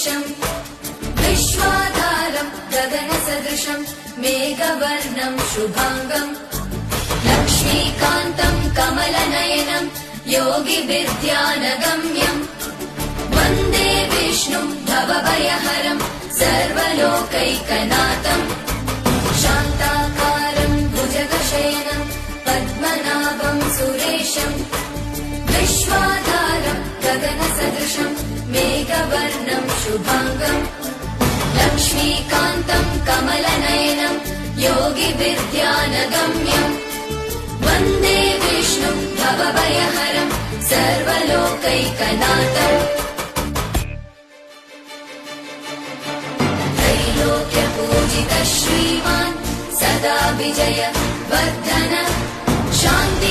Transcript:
सुरेशम् विश्वाधारम् गगनसदृशम् मेघवर्णम् शुभाङ्गम् लक्ष्मीकान्तम् कमलनयनम् योगिविद्यानगम्यम् वन्दे विष्णुम् भवभयहरम् सर्वलोकैकनाथम् शान्ताकारम् भुजगशयनम् पद्मनाभम् सुरेशम् विश्वाधारम् गगनसदृशम् मेघवर्णम् शुभाङ्गम् लक्ष्मीकान्तम् कमलनयनम् योगिविद्यानगम्यम् वन्दे विष्णुम् भवभयहरम् सर्वलोकैकनाथम् त्रैलोक्यपूजितः श्रीमान् सदा विजय वर्धन शान्ति